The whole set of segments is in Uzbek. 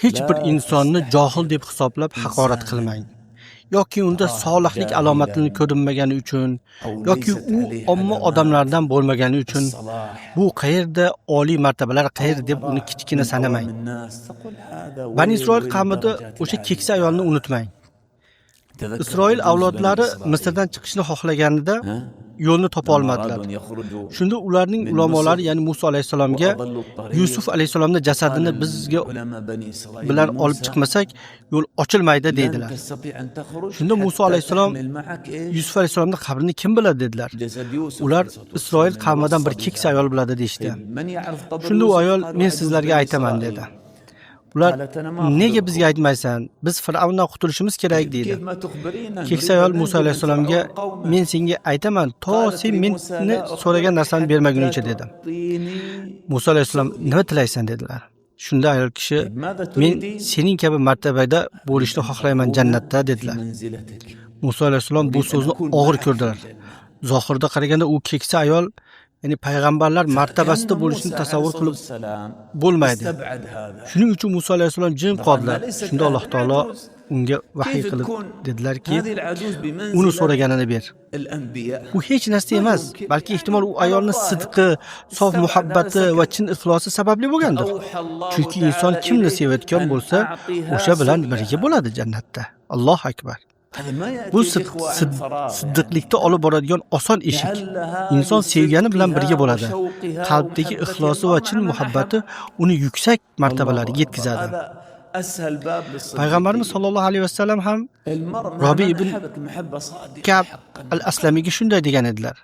Hech bir insonni johil deb hisoblab haqorat qilmang. Yoki unda solihlik alomatlarini ko'rinmagani uchun, yoki u omma odamlardan bo'lmagani uchun, bu qayerda oliy martabalar qayerda deb uni kichkina sanamang. Bani Isroil qavmida o'sha keksa ayolni unutmang. Isroil avlodlari Misrdan chiqishni xohlaganida yo'lni topa olmadilar. Shunda ularning ulamolari, ya'ni Musa alayhisalomga Yusuf alayhisalomning jasadini bizga bilan olib chiqmasak, yo'l ochilmaydi dedilar. Shunda Musa alayhisalom Yusuf alayhisalomning qabrini kim biladi dedilar. Ular Isroil qavmidan bir keksa ayol biladi deyshti. Shunda u ayol men sizlarga aytaman dedi. Ular nega bizga aytmaysan? Biz Fir'avndan qutulishimiz kerak dedi. Keksa ayol Musa alayhisalomga men senga aytaman, to sen meni so'ragan narsani bermaguningcha dedi. Musa alayhisalom nima tilaysan dedilar. Shunda ayol kishi men sening kabi martabada bo'lishni xohlayman jannatda dedilar. Musa alayhisalom bu so'zni og'ir ko'rdilar. Zohirda qaraganda u keksa ayol ya'ni payg'ambarlar martabasida bo'lishni tasavvur qilib bo'lmaydi. Shuning uchun Musa alayhisalom jim qoldilar. Shunda Alloh taolo unga vahiy qilib dedilarki, uni so'raganini ber. U hech narsa emas, balki ehtimol u ayolning sidqi, sof muhabbati va chin ixlosi sababli bo'lgandir. Chunki inson kimni sevayotgan bo'lsa, o'sha bilan birga bo'ladi jannatda. Allohu akbar. Bu siddiqlikda olib boradigan oson eshik. Inson sevgani bilan birga bo'ladi. Qalbdagi ixlosi va chin muhabbati uni yuksak martabalarga yetkazadi. Payg'ambarimiz sollallohu alayhi vasallam ham Robi ibn Ka'b al-Aslamiyga shunday degan edilar.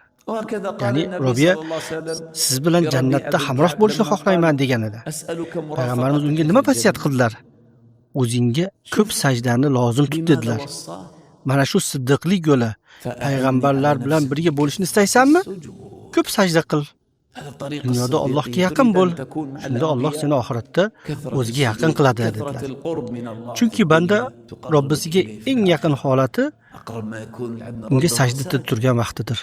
Ya'ni Robiya siz bilan jannatda hamroh bo'lishni xohlayman degan edi. Payg'ambarimiz unga nima vasiyat qildilar? O'zingga ko'p sajdani lozim tut dedilar. Mana shu siddiqlik yo'li. Payg'ambarlar bilan birga bo'lishni istaysanmi? Ko'p sajda qil. Dunyoda Allohga yaqin bo'l. Shunda Alloh seni oxiratda o'ziga yaqin qiladi dedilar. Chunki banda Robbisiga eng yaqin holati unga sajda turgan vaqtidir.